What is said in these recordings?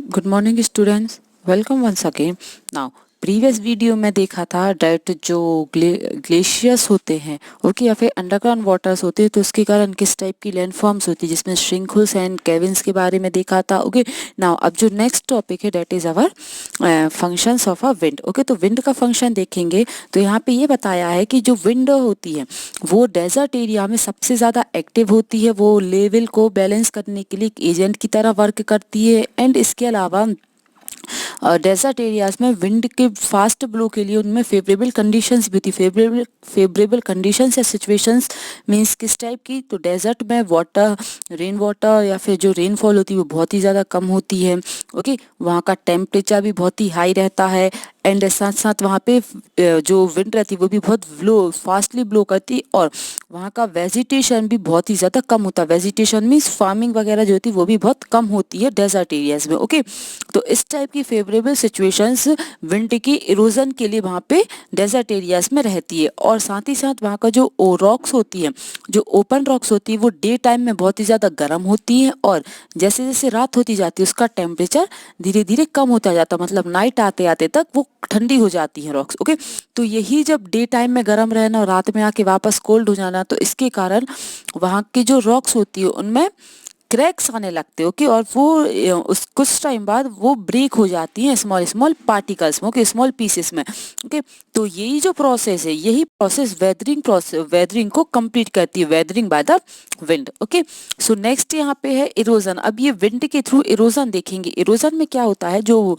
Good morning students, welcome once again. Now previous video में देखा था डेट जो ग्लेशियर्स होते हैं, ओके, या फिर अंडरग्राउंड वाटर्स होते हैं, तो उसके कारण किस टाइप की लैंड फॉर्म्स होती है, जिसमें श्रिंकहोल्स एंड केविन्स के बारे में देखा था। ओके, नाउ अब जो नेक्स्ट टॉपिक है that is our functions of a wind. Okay, तो विंड का फंक्शन देखेंगे तो यहाँ पे ये बताया है कि जो विंड होती है वो डेजर्ट एरिया में सबसे ज़्यादा एक्टिव होती है। वो लेवल को बैलेंस करने के लिए एक एजेंट की तरह वर्क करती है। एंड इसके अलावा डेजर्ट एरियाज में विंड के फास्ट ब्लो के लिए उनमें फेवरेबल कंडीशंस भी होती है। फेवरेबल कंडीशंस या सिचुएशंस मींस किस टाइप की, तो डेजर्ट में वाटर, रेन वाटर या फिर जो रेनफॉल होती है वो बहुत ही ज़्यादा कम होती है। ओके, वहाँ का टेम्परेचर भी बहुत ही हाई रहता है। एंड साथ साथ वहाँ पे जो विंड रहती है वो भी बहुत फास्टली ब्लो करती है। और वहाँ का वेजिटेशन भी बहुत ही ज़्यादा कम होता है। वेजिटेशन मीन्स फार्मिंग वगैरह जो होती है वो भी बहुत कम होती है डेजर्ट एरियाज में। ओके, तो इस टाइप की फेवरेबल सिचुएशंस विंड की इरोजन के लिए वहाँ पे डेजर्ट एरियाज में रहती है। और साथ ही साथ वहाँ का जो रॉक्स होती है, जो ओपन रॉक्स होती है, वो डे टाइम में बहुत ही ज़्यादा गर्म होती है। और जैसे जैसे रात होती जाती है उसका टेम्परेचर धीरे धीरे कम होता जाता है, मतलब नाइट आते आते तक वो ठंडी हो जाती है रॉक्स। ओके, तो यही जब डे टाइम में गर्म रहना और रात में आके वापस कोल्ड हो जाना, तो इसके कारण वहाँ की जो रॉक्स होती है उनमें क्रैक्स आने लगते हैं। ओके, और वो उस कुछ टाइम बाद वो ब्रेक हो जाती हैं स्मॉल स्मॉल पार्टिकल्स में, ओके, स्मॉल पीसेस में। ओके, तो यही जो प्रोसेस है, यही प्रोसेस वेदरिंग को कंप्लीट करती है, weathering by the wind. Okay, so next यहाँ पे है इरोजन। अब ये विंड के थ्रू इरोजन देखेंगे। इरोजन में क्या होता है, जो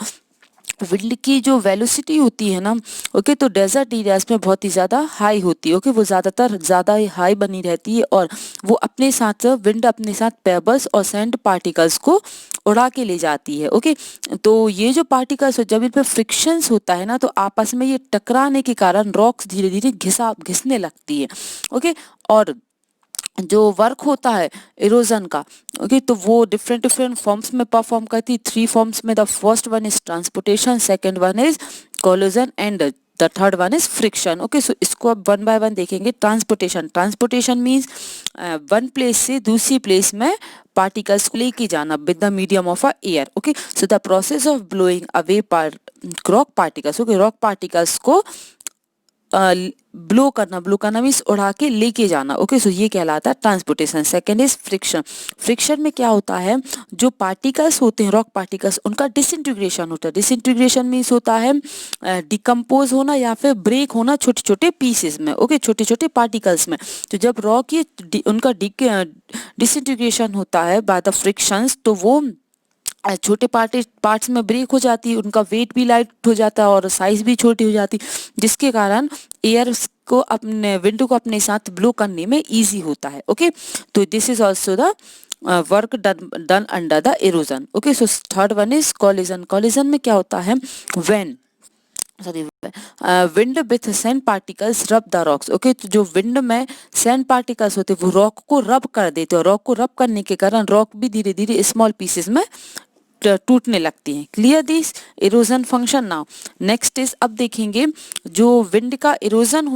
विंड की जो वेलोसिटी होती है ना, ओके, तो डेजर्ट एरियाज में बहुत ही ज़्यादा हाई होती है। ओके, वो ज़्यादातर ज़्यादा हाई बनी रहती है। और वो अपने साथ विंड अपने साथ पेबल्स और सैंड पार्टिकल्स को उड़ा के ले जाती है। ओके, तो ये जो पार्टिकल्स जब इन पे फ्रिक्शंस होता है ना, तो आपस में ये टकराने के कारण रॉक्स धीरे धीरे घिसने लगती है। ओके, और जो वर्क होता है इरोजन का, ओके, तो वो डिफरेंट डिफरेंट फॉर्म्स में परफॉर्म करती है। 3 फॉर्म्स में, the first one is transportation, second one is collision and the third one is friction. Okay, so इसको अब वन बाय वन देखेंगे। ट्रांसपोर्टेशन मीन्स वन प्लेस से दूसरी प्लेस में पार्टिकल्स को लेके जाना with the medium of a air. Okay, so the process of blowing away rock particles, okay, rock particles को ब्लो करना मीन्स उड़ा के लेके जाना। ओके, सो ये कहलाता है transportation. Second is friction. Friction में क्या होता है, जो पार्टिकल्स होते हैं रॉक पार्टिकल्स, उनका डिसइंटीग्रेशन होता है। डिसइंटीग्रेशन मीन्स होता है डिकम्पोज होना या फिर ब्रेक होना छोटे छोटे पीसेस में, ओके, छोटे छोटे पार्टिकल्स में। तो जब रॉक ये उनका डिसइंटीग्रेशन होता है बाय द फ्रिक्शंस, तो वो छोटे पार्ट्स में ब्रेक हो जाती है, उनका वेट भी लाइट हो जाता है और साइज भी छोटी हो जाती, जिसके कारण एयर को अपने विंड को अपने साथ ब्लो करने में इजी होता है। ओके, तो this is also the work done under the erosion. Okay, so third one is collision. Collision में क्या होता है, when wind with sand particles रब द रॉक्स। ओके, तो जो विंड में सैंड पार्टिकल्स होते हैं वो रॉक को रब कर देते हैं, और रॉक को रब करने के कारण रॉक भी धीरे धीरे स्मॉल पीसेस में टूटने लगती हैं। Clear this erosion function. Now next is, अब देखेंगे जो विंड का इरोजन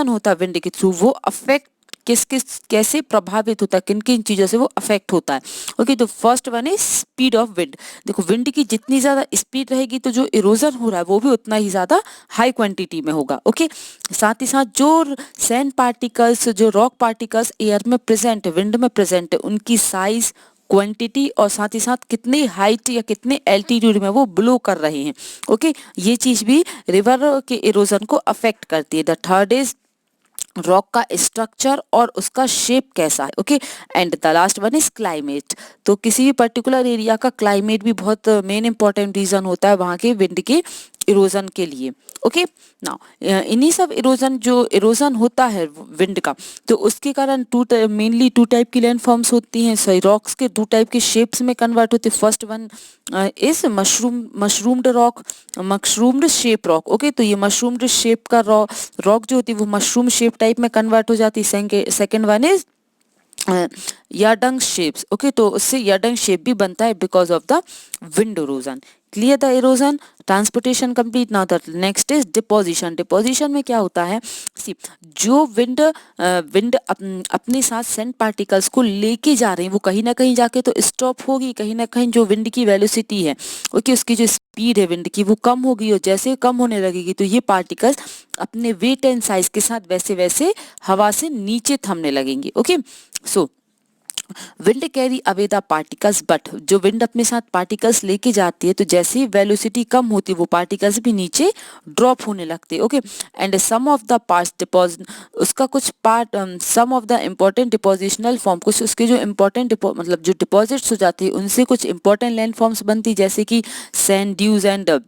होता है विंड के थ्रू, वो अफेक्ट किस किस कैसे प्रभावित होता है, किन किन चीजों से वो अफेक्ट होता है। ओके, तो first one is speed of wind. देखो, विंड की जितनी ज्यादा स्पीड रहेगी तो जो इरोजन हो रहा है वो भी उतना ही ज्यादा हाई क्वांटिटी में होगा। ओके, साथ ही साथ जो सैंड पार्टिकल्स, जो रॉक पार्टिकल्स एयर में प्रेजेंट है, विंड में प्रेजेंट है, उनकी साइज, क्वांटिटी और साथ ही साथ कितने हाइट या कितने एल्टीट्यूड में वो ब्लो कर रहे हैं। ओके, ये चीज भी रिवर के इरोजन को अफेक्ट करती है। द थर्ड इज रॉक का स्ट्रक्चर और उसका शेप कैसा है। Okay, and the last one is climate. तो किसी भी पर्टिकुलर एरिया का क्लाइमेट भी बहुत मेन इंपॉर्टेंट रीजन होता है वहाँ के विंड के इरोजन के लिए। ओके, नाउ इन्हीं सब इरोजन होता है विंड का, तो उसके कारण मेनली टू टाइप की लैंड फॉर्म्स होती हैं। सॉरी, रॉक्स के 2 टाइप के शेप्स में कन्वर्ट होते हैं। First one is mushroomed rock, mushroomed shape rock. Okay, तो ये मशरूम्ड शेप का रॉक जो होती है वो मशरूम शेप टाइप में कन्वर्ट हो जाती है। Second one is yardang shapes. Okay, तो उससे याडंग शेप भी बनता है because of the wind erosion. Clear the erosion, transportation complete. Now the next is deposition. Deposition में क्या होता है, सी जो विंड अपने साथ सैंड पार्टिकल्स को लेके जा रहे हैं, वो कहीं ना कहीं जाके तो स्टॉप होगी, कहीं ना कहीं जो विंड की वेलोसिटी है, ओके, उसकी जो स्पीड है विंड की वो कम होगी, और जैसे कम होने लगेगी तो ये पार्टिकल्स अपने वेट एंड साइज के साथ वैसे वैसे हवा से नीचे थमने लगेंगे। Okay, so wind carry away the particles, but जो विंड अपने साथ पार्टिकल्स लेके जाती है तो जैसे ही वेलोसिटी कम होती है वो पार्टिकल्स भी नीचे ड्रॉप होने लगते हैं। Okay, and some of the parts deposit, उसका कुछ part, some of the important depositional form, कुछ उसके जो इम्पोर्टेंट मतलब जो डिपॉजिट्स हो जाती है उनसे कुछ इंपॉर्टेंट लैंड फॉर्म्स बनती है, जैसे कि sand dunes and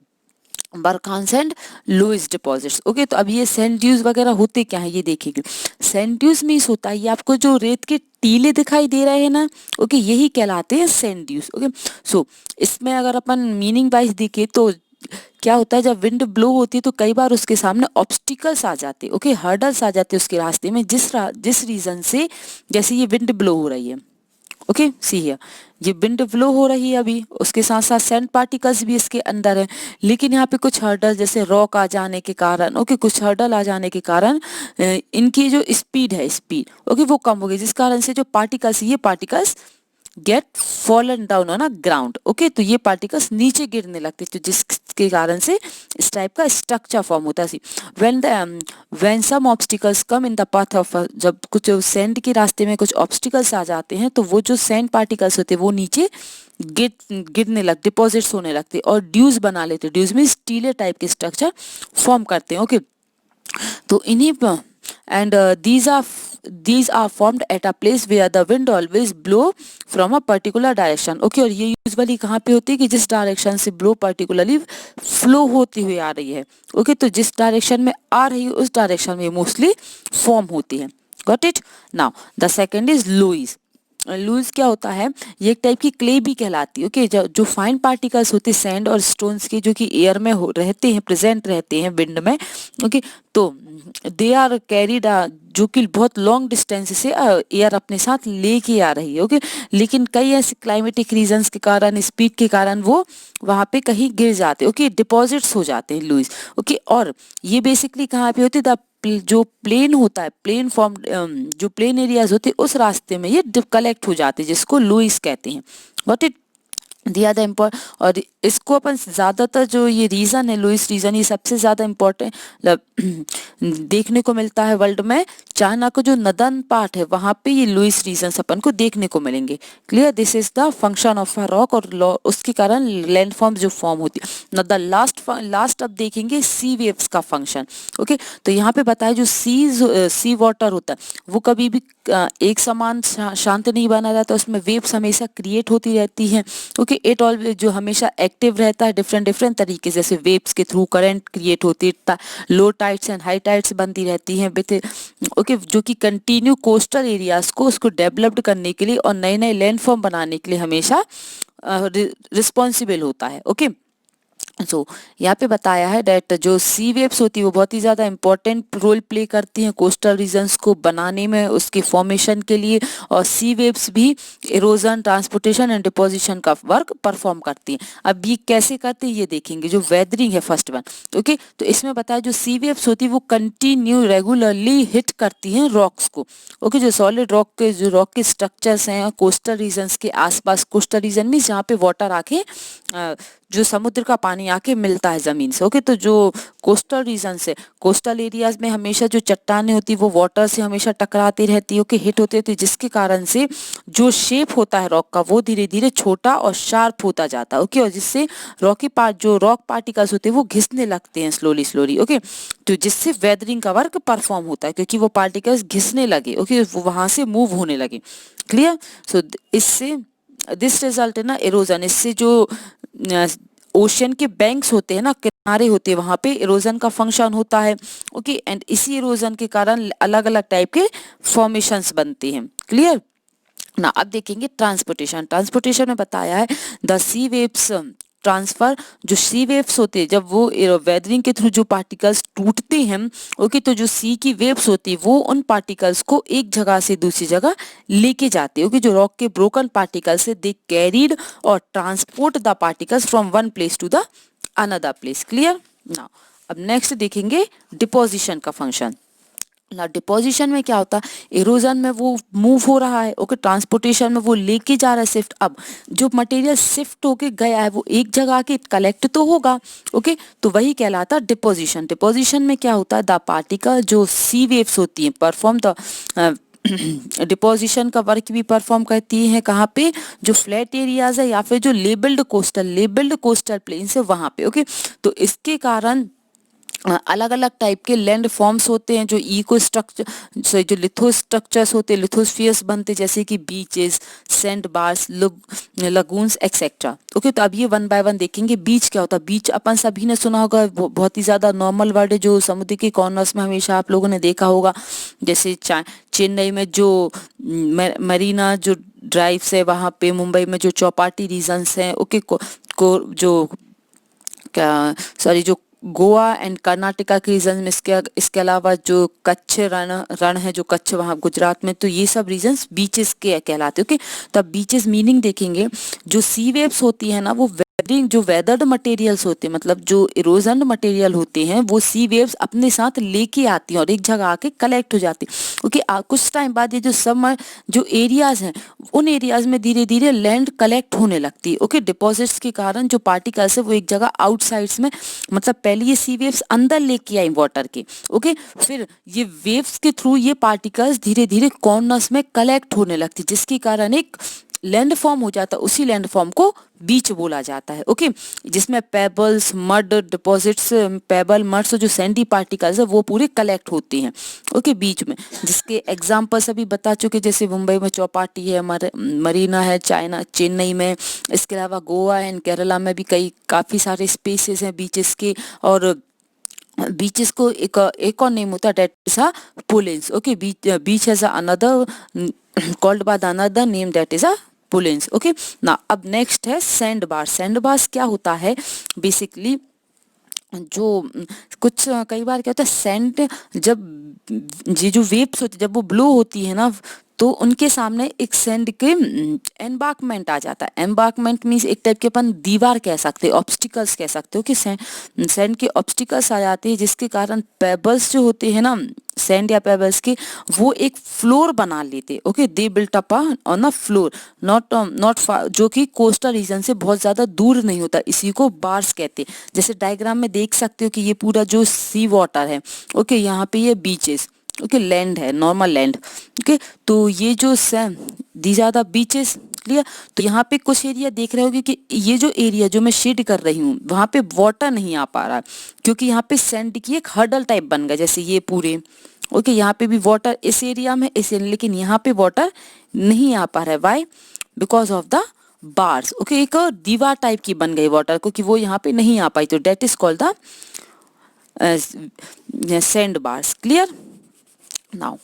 barchans and loess deposits. Okay, तो अब ये सैंड ड्यूज वगैरह होते क्या है ये देखेंगे। सैंड ड्यूज मीन्स होता है, ये आपको जो रेत के टीले दिखाई दे रहे हैं ना, ओके, यही कहलाते हैं सैंड ड्यूज। ओके, सो इसमें अगर अपन मीनिंग वाइज देखें तो क्या होता है, जब विंड ब्लो होती है तो कई बार उसके सामने ऑब्स्टिकल्स आ जाते हैं, ओके, हर्डल्स आ जाते हैं उसके रास्ते में, जिस रीजन से, जैसे ये विंड ब्लो हो रही है, ओके, सी हियर, ये विंड फ्लो हो रही है अभी, उसके साथ साथ सैंड पार्टिकल्स भी इसके अंदर है, लेकिन यहाँ पे कुछ हर्डल जैसे रॉक आ जाने के कारण, ओके, कुछ हर्डल आ जाने के कारण इनकी जो स्पीड है, स्पीड, ओके, वो कम हो गई, जिस कारण से जो पार्टिकल्स, ये particles get fallen down on a ground. Okay, तो ये पार्टिकल्स नीचे गिरने लगते, तो जिसके कारण से इस टाइप का स्ट्रक्चर फॉर्म होता है। When some obstacles come in the path of, जब कुछ सैंड के रास्ते में कुछ ऑब्स्टिकल्स आ जाते हैं तो वो जो सैंड पार्टिकल्स होते हैं वो नीचे गिरने लगते, डिपॉजिट्स होने लगते और ड्यूज बना लेते। ड्यूज में स्टीले टाइप के स्ट्रक्चर फॉर्म करते हैं। ओके, तो इन्हीं and these are formed at a place where the wind always blow from a particular direction। Okay, और ये यूजुअली कहाँ पे होती है कि जिस डायरेक्शन से ब्लो पर्टिकुलरली फ्लो होती हुई आ रही है, ओके, तो जिस डायरेक्शन में आ रही है उस डायरेक्शन में मोस्टली फॉर्म होती है। Got it. Now the second is loess. Loess क्या होता है, ये एक टाइप की क्ले भी कहलाती है। ओके, जो फाइन पार्टिकल्स होते हैं सैंड और स्टोन्स के, जो कि एयर में रहते हैं, प्रेजेंट रहते हैं विंड में, ओके, तो दे आर कैरीड, जो कि बहुत लॉन्ग डिस्टेंस से एयर अपने साथ लेके आ रही है। ओके, लेकिन कई ऐसे क्लाइमेटिक रीजंस के कारण, स्पीड के कारण वो वहां पे कहीं गिर जाते हैं। ओके, डिपॉजिट्स हो जाते हैं लुइस। ओके, और ये बेसिकली कहाँ पे होती है, जो प्लेन होता है, प्लेन फॉर्म, जो प्लेन एरियाज होते हैं उस रास्ते में ये कलेक्ट हो जाते हैं, जिसको लुइस कहते हैं। व्हाट इट दिया द इम्पोर्ट, और इसको अपन ज्यादातर जो ये रीजन है लुइस रीजन, ये सबसे ज्यादा इम्पोर्टेंट देखने को मिलता है वर्ल्ड में। चाइना का जो नदन पार्ट है वहां पे ये लुइस रीजन अपन को देखने को मिलेंगे। Clear, this is the function of a rock, और उसके कारण लैंडफॉर्म जो फॉर्म होती है। न द लास्ट अब देखेंगे सी वेव्स का फंक्शन। ओके, तो यहाँ पे बताया जो सी वाटर होता है वो कभी भी एक समान शांत नहीं बना रहता, उसमें वेव्स हमेशा क्रिएट होती रहती हैं। ओके, इट ऑलवेज जो हमेशा एक्टिव रहता है डिफरेंट तरीके से, जैसे वेव्स के थ्रू करंट क्रिएट होती है, लो टाइड्स एंड हाई टाइड्स बनती रहती हैं विद, ओके, जो कि कंटिन्यू कोस्टल एरियाज को उसको डेवलप्ड करने के लिए और नए नए लैंडफॉर्म बनाने के लिए हमेशा रिस्पॉन्सिबल होता है। ओके, सो यहाँ पे बताया है डेट जो सी वेव्स होती है वो बहुत ही ज़्यादा इंपॉर्टेंट रोल प्ले करती हैं कोस्टल रीजन्स को बनाने में, उसके फॉर्मेशन के लिए, और सी वेव्स भी इरोजन, ट्रांसपोर्टेशन एंड डिपोजिशन का वर्क परफॉर्म करती हैं। अब ये कैसे करती है ये देखेंगे। जो वेदरिंग है फर्स्ट वन, ओके, तो इसमें बताया जो सी वेव्स होती है वो कंटिन्यू रेगुलरली हिट करती हैं रॉक्स को। ओके, जो सॉलिड रॉक के स्ट्रक्चर्स हैं कोस्टल रीजन्स के आसपास, कोस्टल रीजन में जहाँ पे वाटर आके जो समुद्र का पानी आके मिलता है जमीन से। ओके, तो जो कोस्टल रीजन से, कोस्टल एरियाज में हमेशा जो चट्टानें होती है वो वाटर से हमेशा टकराती रहती है। ओके, हिट होते थे, जिसके कारण से जो शेप होता है रॉक का वो धीरे धीरे छोटा और शार्प होता जाता है। ओके, और जिससे जो रॉक पार्टिकल्स होते हैं वो घिसने लगते हैं स्लोली। ओके, तो जिससे वेदरिंग का वर्क परफॉर्म होता है, क्योंकि वो पार्टिकल्स घिसने लगे। ओके, वो वहां से मूव होने लगे। क्लियर, सो इससे दिस रिजल्ट है ना इरोजन, इससे जो ओशियन के बैंक्स होते हैं ना, किनारे होते हैं, वहां पे इरोजन का फंक्शन होता है। ओके, एंड इसी इरोजन के कारण अलग अलग टाइप के फॉर्मेशंस बनते हैं। क्लियर ना, अब देखेंगे ट्रांसपोर्टेशन। ट्रांसपोर्टेशन में बताया है द सी वेव्स ट्रांसफर जो सी वेव्स होते हैं, जब वो वेदरिंग के थ्रू जो पार्टिकल्स टूटते हैं, ओके, तो जो सी की वेव्स होती है वो उन पार्टिकल्स को एक जगह से दूसरी जगह लेके जाते हैं, ओके। जो रॉक के ब्रोकन पार्टिकल्स है दे कैरीड और transport the particles from one place to the another place. Clear? Now अब नेक्स्ट देखेंगे डिपोजिशन का फंक्शन। ना डिपोजिशन में क्या होता है, इरोजन में वो मूव हो रहा है, ओके, ट्रांसपोर्टेशन में वो लेके जा रहा है शिफ्ट। अब जो मटेरियल शिफ्ट होके गया है वो एक जगह आके कलेक्ट तो होगा, ओके, तो वही कहलाता है डिपोजिशन। डिपोजिशन में क्या होता है, द पार्टिकल जो सी वेव्स होती हैं परफॉर्म द डिपोजिशन का वर्क भी परफॉर्म करती है कहाँ पे, जो फ्लैट एरियाज है या फिर जो लेबल्ड कोस्टल प्लेन्स है वहां पे, ओके। तो इसके कारण अलग अलग टाइप के लैंड फॉर्म्स होते हैं, जो इको स्ट्रक्चर जो लिथो स्ट्रक्चर्स होते हैं, लिथोस्फियर्स बनते हैं, जैसे कि beaches, sand bars, lagoons etcetera, okay. तो अब ये वन बाय वन देखेंगे। बीच क्या होता है, बीच अपन सभी ने सुना होगा, बहुत ही ज्यादा नॉर्मल वर्ड है जो समुद्र के कॉर्नर्स में हमेशा आप लोगों ने देखा होगा, जैसे चेन्नई में जो मरीना जो ड्राइव्स है वहां पे, मुंबई में जो चौपाटी रीजन्स हैं, ओके, जो क्या सॉरी जो गोवा एंड कर्नाटका के रीजन में, इसके अलावा जो कच्छ रण है, जो कच्छ वहाँ गुजरात में, तो ये सब रीजन्स बीचेस के कहलाते हैं, ओके। तो अब बीचेस मीनिंग देखेंगे, जो सी वेव्स होती है ना वो जो वेदर्ड मटेरियल्स होते हैं, मतलब जो इरोजन मटेरियल होते हैं वो सी वेव्स अपने साथ लेके आती हैं और एक जगह आके कलेक्ट हो जाती है, ओके। कुछ टाइम बाद ये जो एरियाज हैं उन एरियाज में धीरे धीरे लैंड कलेक्ट होने लगती है, ओके। डिपॉजिट्स के कारण जो पार्टिकल्स है वो एक जगह आउटसाइड्स में, मतलब पहले ये सी वेव्स अंदर लेके आई वाटर के, ओके, फिर ये वेव्स के थ्रू ये पार्टिकल्स धीरे धीरे कॉर्नर्स में कलेक्ट होने लगती, जिसके कारण एक लैंड फॉर्म हो जाता है। उसी लैंड फॉर्म को बीच बोला जाता है, ओके, जिसमें pebbles, mud deposits, pebble, muds, जो सैंडी पार्टिकल्स है वो पूरे कलेक्ट होते हैं, ओके, बीच में। जिसके एग्जांपल्स अभी बता चुके, जैसे मुंबई में चौपाटी है, मरीना है, चेन्नई में, इसके अलावा गोवा एंड केरला में भी काफी सारे स्पेसेस हैं बीचेस के। और बीचेस को एक और नेम होता है, that is a pulins, okay. Beach has another called by another name, that is a pulins, okay ना। अब नेक्स्ट है सैंड बार। सैंड बार्स क्या होता है, बेसिकली जो कुछ कई बार क्या होता है, सैंड जब ये जो वेव्स होती जब वो ब्लो होती है ना, तो उनके सामने एक सैंड के एम्बार्कमेंट आ जाता है। एम्बार्कमेंट मीन्स एक टाइप के अपन दीवार कह सकते हैं, ऑब्स्टिकल्स कह सकते हो, कि सैंड के ऑब्स्टिकल्स आ जाते हैं, जिसके कारण पेबल्स जो होते हैं ना, सैंड या पेबल्स के, वो एक फ्लोर बना लेते, okay. They built up on a floor, not जो कि कोस्टल रीजन से बहुत ज्यादा दूर नहीं होता, इसी को बार्स कहते हैं। जैसे डायग्राम में देख सकते हो कि ये पूरा जो सी वाटर है, ओके, यहाँ पे ये बीचेस, ओके, लैंड है, नॉर्मल लैंड, ओके। तो ये जो these are the beaches, clear. तो यहाँ पे कुछ एरिया देख रहे होगे कि ये जो एरिया जो मैं शेड कर रही हूँ वहां पे वाटर नहीं आ पा रहा, क्योंकि यहाँ पे सैंड की एक हर्डल टाइप बन गया, जैसे ये पूरे, ओके। यहाँ पे भी वाटर इस एरिया में, लेकिन यहाँ पे वाटर नहीं आ पा रहा है, why, because of the bars, okay. एक दीवार टाइप की बन गई वाटर को, कि वो यहाँ पे नहीं आ पाई, तो that is called the sand bars, clear. Now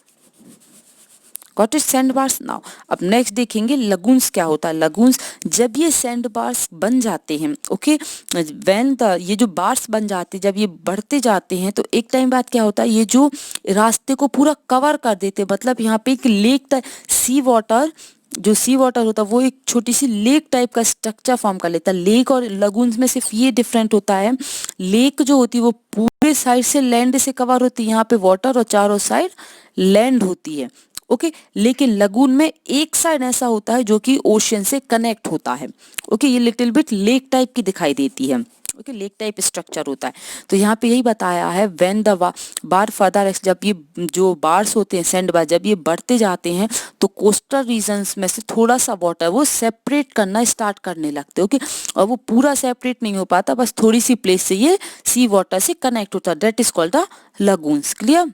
got it, sand bars. Now अब नेक्स्ट देखेंगे लगून्स क्या होता है। लगून्स, जब ये सैंड बार्स बन जाते हैं, ओके, व्हेन द ये जो बार्स बन जाते हैं जब ये बढ़ते जाते हैं, तो एक टाइम बाद क्या होता है, ये जो रास्ते को पूरा कवर कर देते हैं, मतलब यहाँ पे एक लेक, सी वाटर, जो सी वाटर होता है वो एक छोटी सी लेक टाइप का स्ट्रक्चर फॉर्म कर लेता है। लेक और लगून्स में सिर्फ ये डिफरेंट होता है, लेक जो होती है वो पूरे साइड से लैंड से कवर होती है, यहाँ पे वाटर और चारों साइड लैंड होती है, ओके। लेकिन लगून में एक साइड ऐसा होता है जो कि ओशियन से कनेक्ट होता है, ओके। ये लिटिल बिट लेक टाइप की दिखाई देती है, ओके, लेक टाइप स्ट्रक्चर होता है। तो यहाँ पे यही बताया है, व्हेन द बार फर्दर, जब ये जो बार्स होते हैं सैंड बार, जब ये बढ़ते जाते हैं तो कोस्टल रीजन्स में से थोड़ा सा वाटर वो सेपरेट करना स्टार्ट करने लगते हैं, ओके। और वो पूरा सेपरेट नहीं हो पाता, बस थोड़ी सी प्लेस से ये सी वाटर से कनेक्ट होता है, that is called the lagoons, clear.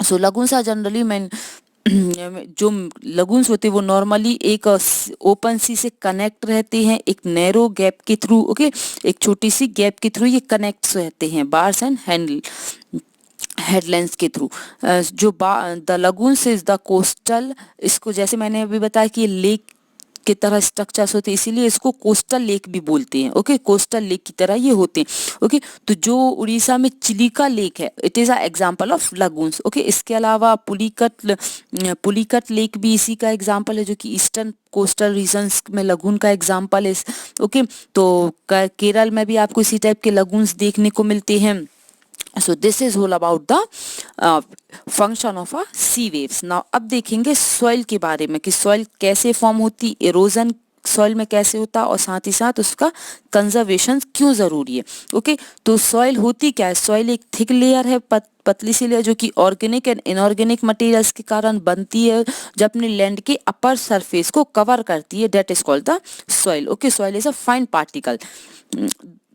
So lagoons are generally जो लगून्स होते हैं वो नॉर्मली एक ओपन सी से कनेक्ट रहते हैं, एक नैरो गैप के थ्रू, ओके, एक छोटी सी गैप के थ्रू ये कनेक्ट रहते हैं, बार्स एंड हेडलैंड्स के थ्रू। जो the lagoons is the coastal, इसको जैसे मैंने अभी बताया कि लेक की तरह स्ट्रक्चर्स होते हैं, इसीलिए इसको कोस्टल लेक भी बोलते हैं। ओके, कोस्टल लेक की तरह ये होते हैं। ओके, तो जो उड़ीसा में चिलिका लेक है, it is a example of lagoons. Okay, इसके अलावा पुलिकट लेक भी इसी का एग्जांपल है, जो कि ईस्टर्न कोस्टल रीजन्स में लगून का एग्जांपल है। ओके, तो केरल में भी आपको इसी टाइप के लगून्स देखने को मिलते हैं। So this is all about the function of a sea waves. Now अब देखेंगे सॉइल के बारे में कि सॉइल कैसे फॉर्म होती, इरोजन सॉइल में कैसे होता है, और साथ ही साथ उसका कंजर्वेशन क्यों जरूरी है। ओके, तो सॉइल होती क्या है? सॉइल एक थिक लेयर है, पतली सी लेयर, जो कि ऑर्गेनिक एंड इनऑर्गेनिक मटेरियल्स के कारण बनती है, जो अपने लैंड के अपर सरफेस को कवर करती है। That is called the soil. Okay, soil is a fine particle.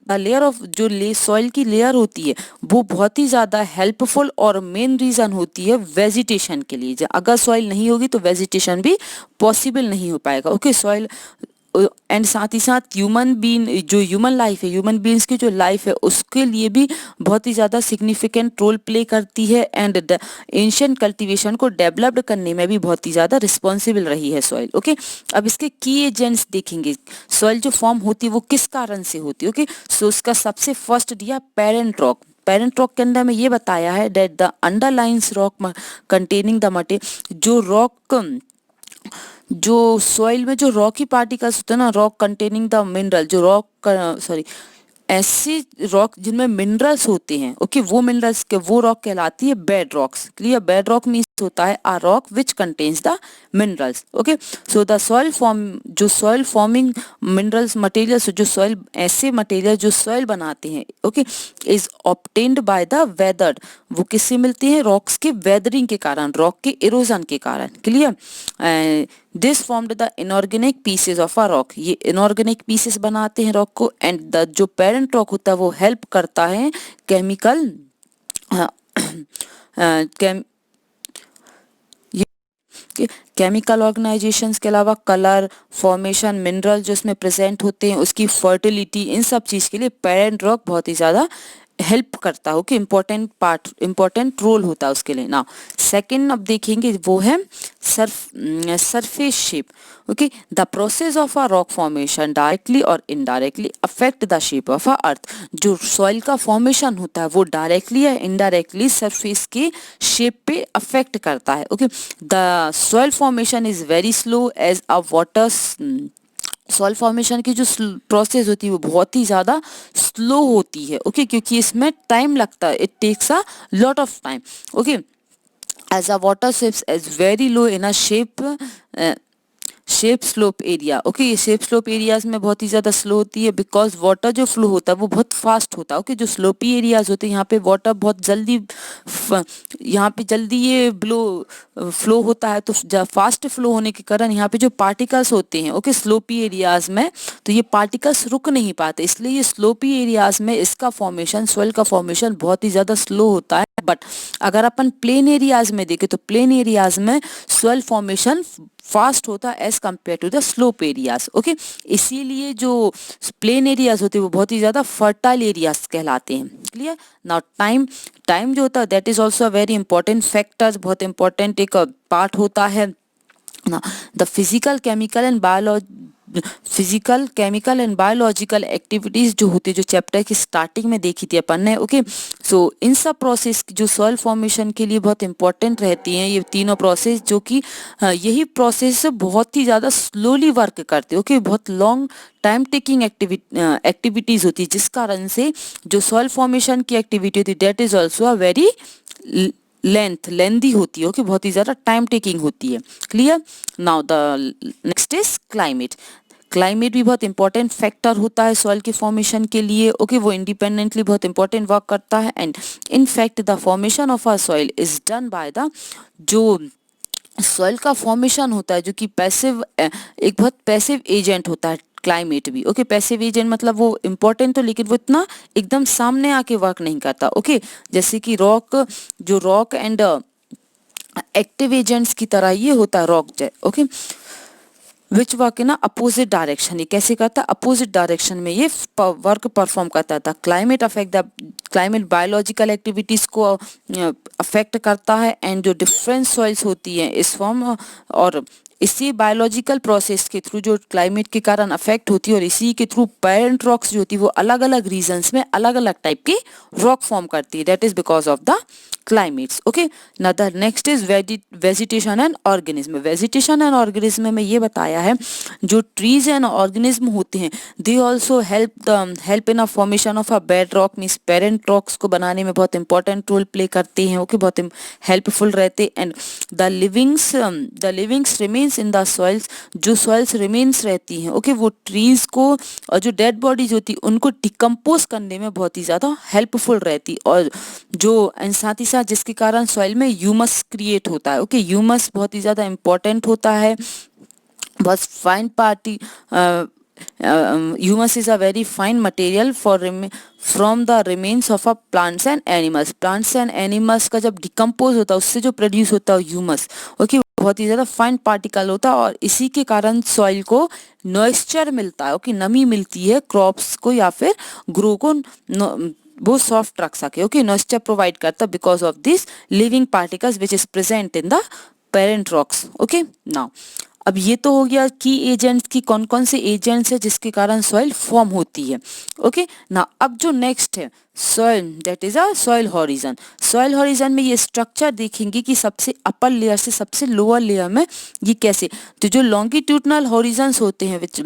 Layer of जो सॉइल की लेयर होती है वो बहुत ही ज़्यादा हेल्पफुल और मेन रीज़न होती है वेजिटेशन के लिए। अगर सॉइल नहीं होगी तो वेजिटेशन भी पॉसिबल नहीं हो पाएगा। ओके, सॉइल एंड साथ ही साथ ह्यूमन बीइंग, जो ह्यूमन लाइफ है, ह्यूमन बीइंग्स की जो लाइफ है, उसके लिए भी बहुत ही ज़्यादा सिग्निफिकेंट रोल प्ले करती है, एंड एंशिएंट कल्टीवेशन को डेवलप्ड करने में भी बहुत ही ज़्यादा रिस्पॉन्सिबल रही है सॉइल। ओके, अब इसके की एजेंट्स देखेंगे। सॉइल जो फॉर्म होती है वो किस कारण से होती है। ओके, सो उसका सबसे फर्स्ट दिया पेरेंट रॉक। पेरेंट रॉक के अंदर में ये बताया है that the underlines rock containing the material, जो सॉइल में जो रॉकी पार्टिकल्स होते हैं ना, रॉक कंटेनिंग द मिनरल, जो ऐसे रॉक जिनमें मिनरल्स होते हैं। ओके, वो मिनरल्स के वो रॉक कहलाती है bed rocks. Clear? Bed rock means होता है a rock which contains the minerals. Okay, so the soil form, जो सॉइल फॉर्मिंग मिनरल्स मटेरियल्स, जो सॉइल ऐसे मटेरियल जो सॉइल बनाते हैं, okay, is obtained by the weathered. वो किससे मिलते हैं? रॉक्स के वेदरिंग के कारण, रॉक के इरोजन के कारण। Clear? This formed the inorganic pieces of a rock. ये इनऑर्गेनिक पीसेस बनाते हैं रॉक को, एंड द जो पेरेंट रॉक होता है वो हेल्प करता है केमिकल केमिकल ऑर्गेनाइजेशंस के अलावा कलर फॉर्मेशन, मिनरल जो इसमें प्रेजेंट होते हैं, उसकी फर्टिलिटी, इन सब चीज़ के लिए पेरेंट रॉक बहुत ही ज़्यादा हेल्प करता है। ओके, इंपॉर्टेंट रोल होता है उसके लिए। ना सेकंड अब देखेंगे वो है surface shape. Okay, the process of a rock formation directly और indirectly affect the shape of a earth. जो सॉइल का फॉर्मेशन होता है वो डायरेक्टली या इनडायरेक्टली सरफेस के शेप पे अफेक्ट करता है। Okay, the soil formation is very slow as a water. Soil formation की जो प्रोसेस होती है वो बहुत ही ज़्यादा स्लो होती है। ओके, क्योंकि इसमें टाइम लगता है, it takes a lot of time. Okay, as a water shapes is very low in a shape slope area. Okay, ये शेप स्लोप एरियाज में बहुत ही ज़्यादा स्लो होती है, बिकॉज वाटर जो फ्लो होता है वो बहुत फास्ट होता है। ओके, जो स्लोपी एरियाज होते हैं यहाँ पे वाटर बहुत जल्दी यहाँ पे जल्दी ये फ्लो होता है, तो फास्ट फ्लो होने के कारण यहाँ पे जो पार्टिकल्स होते हैं, ओके, स्लोपी एरियाज में, तो ये पार्टिकल्स रुक नहीं पाते, इसलिए ये स्लोपी एरियाज में इसका फॉर्मेशन, सॉइल का फॉर्मेशन बहुत ही ज़्यादा स्लो होता है। बट अगर अपन प्लेन एरियाज में देखें तो प्लेन एरियाज में सॉइल फॉर्मेशन फास्ट होता है as compare to the slope areas. Okay, इसीलिए जो प्लेन एरियाज होते हैं वो बहुत ही ज़्यादा फर्टाइल एरियाज कहलाते हैं। क्लियर? नाउ टाइम जो होता है that is also a very important factor, बहुत इंपॉर्टेंट एक पार्ट होता है ना। The physical chemical and biological activities जो होती है, जो चैप्टर की स्टार्टिंग में देखी थी अपन ने। ओके, सो इन सब प्रोसेस जो सॉइल फॉर्मेशन के लिए बहुत इंपॉर्टेंट रहती हैं, ये तीनों प्रोसेस, जो कि यही प्रोसेस बहुत ही ज़्यादा स्लोली वर्क करते हैं। ओके, बहुत लॉन्ग टाइम टेकिंग एक्टिविटीज होती है, जिस कारण से जो सॉइल फॉर्मेशन की एक्टिविटी होती है that is also a very lengthy होती है। ओके, बहुत ही ज़्यादा टाइम टेकिंग होती है। Clear? Now the next is climate. Climate भी बहुत इंपॉर्टेंट फैक्टर होता है सॉइल के फॉर्मेशन के लिए। ओके, वो इंडिपेंडेंटली बहुत इंपॉर्टेंट वर्क करता है, and in fact the formation of a soil is done by the, जो सॉइल का फॉर्मेशन होता है जो कि एक बहुत पैसिव एजेंट होता है क्लाइमेट भी। ओके, पैसिव एजेंट मतलब वो इंपॉर्टेंट तो, लेकिन वो इतना एकदम सामने आके वर्क नहीं करता। ओके, जैसे कि रॉक एंड एक्टिव एजेंट्स की तरह ये होता है rock. Okay, which work in opposite direction. ये कैसे करता है? अपोजिट डायरेक्शन में ये वर्क परफॉर्म करता था। Climate affect the climate biological activities को अफेक्ट करता है, एंड जो डिफरेंट सॉइल्स होती हैं इस फॉर्म, और इसी बायोलॉजिकल प्रोसेस के थ्रू जो क्लाइमेट के कारण अफेक्ट होती है, और इसी के थ्रू पेरेंट रॉक्स जो होती है वो अलग अलग रीजन्स में अलग अलग टाइप की रॉक फॉर्म करती है, that is because of the climates. Okay, now the next is vegetation and organism. Vegetation and organism में ये बताया है जो ट्रीज एंड ऑर्गेनिज्म होते हैं they also help in a formation of a bed rock, means parent rocks को बनाने में बहुत इंपॉर्टेंट रोल प्ले करते हैं। ओके, बहुत हेल्पफुल रहते, and the livings remains in the soils, जो सॉइल्स रिमेन्स रहती हैं ओके वो ट्रीज को और जो डेड बॉडीज होती है उनको डिकम्पोज करने में बहुत ही ज़्यादा हेल्पफुल रहती, और जो साथ ही साथ जिसके कारण सॉइल में ह्यूमस क्रिएट होता है। ओके, ह्यूमस बहुत ही ज़्यादा इंपॉर्टेंट होता है, बहुत fine party, humus is a very fine material from the remains of a plants and animals। plants and animals का जब डिकम्पोज होता है उससे जो प्रोड्यूस होता है ह्यूमस ओके बहुत ही ज़्यादा फाइन पार्टिकल होता है, और इसी के कारण सॉइल को मॉइस्चर मिलता है। ओके, नमी मिलती है क्रॉप्स को या फिर ग्रो को वो सॉफ्ट रख सके। ओके, मॉइस्चर प्रोवाइड करता है because of this living particles which is present in the parent rocks. Okay, now अब ये तो हो गया की एजेंट्स की कौन कौन से एजेंट्स है जिसके कारण सॉइल फॉर्म होती है। ओके, ना अब जो नेक्स्ट है soil, that is a soil horizon. Soil horizon में ये स्ट्रक्चर देखेंगे कि सबसे अपर लेयर से सबसे लोअर लेयर में ये कैसे, तो जो लॉन्गिट्यूडनल हॉरिजन्स होते हैं विच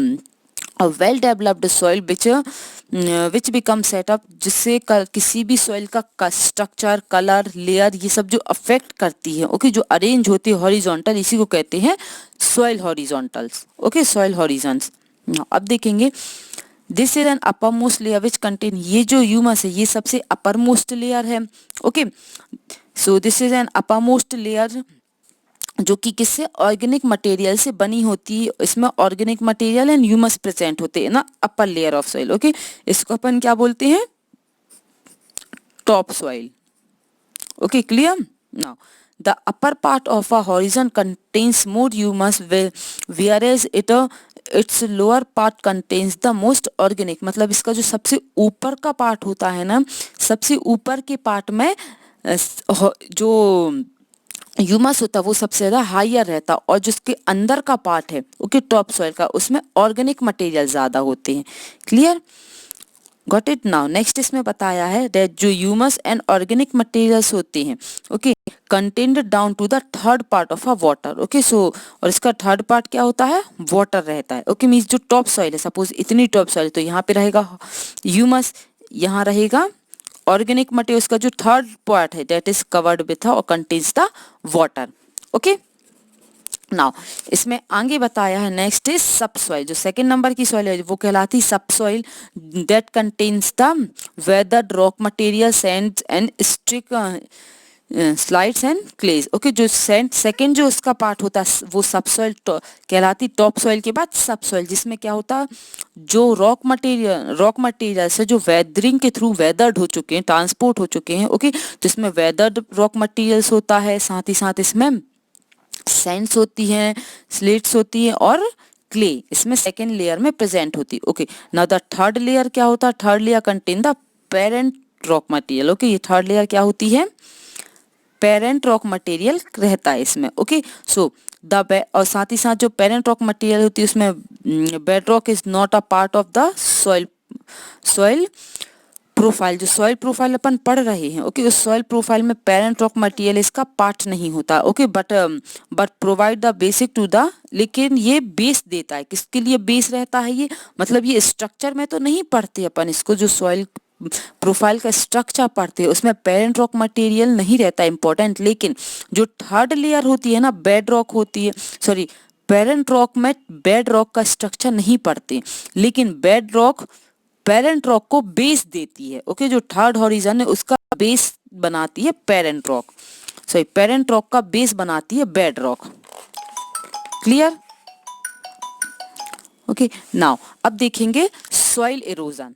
a well developed soil which become set up, जिससे किसी भी सॉइल का स्ट्रक्चर कलर लेयर ये सब जो अफेक्ट करती है ओके जो अरेंज होती है हॉरिजॉन्टल, इसी को कहते हैं soil horizontals. Okay, soil horizons. अब देखेंगे this is an upper most layer which contain, ये जो ह्यूमस है ये सबसे अपर मोस्ट लेयर है। Okay, so this is an upper most layer जो कि किससे ऑर्गेनिक मटेरियल से बनी होती है, इसमें organic material and humus present होते हैं ना upper layer of soil. Okay, इसको अपन क्या बोलते हैं, top soil. Okay, clear. Now the upper part of a horizon contains more humus whereas it's lower part contains the most organic, मतलब इसका जो सबसे ऊपर का पार्ट होता है ना, सबसे ऊपर के पार्ट में जो ह्यूमस होता है वो सबसे ज्यादा हायर रहता, और जिसके अंदर का पार्ट है ओके टॉप सॉइल का उसमें ऑर्गेनिक मटेरियल ज्यादा होते हैं। Clear, got it. Now next इसमें बताया है दैट जो ह्यूमस एंड ऑर्गेनिक मटेरियल्स होते हैं okay contained down to the third part of a water. Okay, so और इसका थर्ड पार्ट क्या होता है, वाटर रहता है। ओके, मीन्स जो टॉप सॉइल है, सपोज इतनी टॉप सॉइल तो यहाँ पे रहेगा ह्यूमस, यहाँ रहेगा ऑर्गेनिक मटेरियल, उसका जो थर्ड पार्ट है दैट इज कवर्ड विथ और contains the water. Okay, now इसमें आगे बताया है नेक्स्ट इज सब सॉइल, जो सेकंड नंबर की सॉइल है वो कहलाती subsoil that contains the weathered rock material sand and strict slides and clays. Okay, जो सेकंड जो उसका पार्ट होता है वो सब सॉइल कहलाती, टॉप सॉइल के बाद सब सॉइल, जिसमें क्या होता है जो रॉक मटेरियल से जो वेदरिंग के थ्रू वेदर्ड हो चुके हैं, ट्रांसपोर्ट हो चुके हैं। ओके, तो इसमें वेदर्ड रॉक मटेरियल्स होता है, साथ ही साथ इसमें सैंड्स होती हैं, स्लेट्स होती है और क्ले इसमें सेकेंड लेयर में प्रेजेंट होती है। Okay, now the third layer क्या होता है, third layer contain the parent rock material. Okay, ये थर्ड लेयर क्या होती है, पेरेंट रॉक मटेरियल रहता है इसमें। ओके, सो और साथ ही साथ जो पेरेंट रॉक मटेरियल होती है उसमें bed rock is not a part of the soil profile. जो सॉइल प्रोफाइल अपन पढ़ रहे हैं ओके उस सॉइल प्रोफाइल में पेरेंट रॉक मटेरियल इसका पार्ट नहीं होता। Okay, but provide the basic to the, लेकिन ये बेस देता है, किसके लिए बेस रहता है ये, मतलब ये स्ट्रक्चर में तो नहीं पढ़ते अपन इसको, जो सॉइल प्रोफाइल का स्ट्रक्चर पढ़ते हैं उसमें पेरेंट रॉक मटेरियल नहीं रहता इंपॉर्टेंट, लेकिन जो थर्ड लेयर होती है ना बेड रॉक होती है, सॉरी पेरेंट रॉक में बेड रॉक का स्ट्रक्चर नहीं पढ़ते, लेकिन बेड रॉक पेरेंट रॉक को बेस देती है। ओके, जो थर्ड हॉरिजन है उसका बेस बनाती है parent rock, sorry parent rock का बेस बनाती है bed rock. Clear. Okay, now अब देखेंगे सॉइल इरोजन।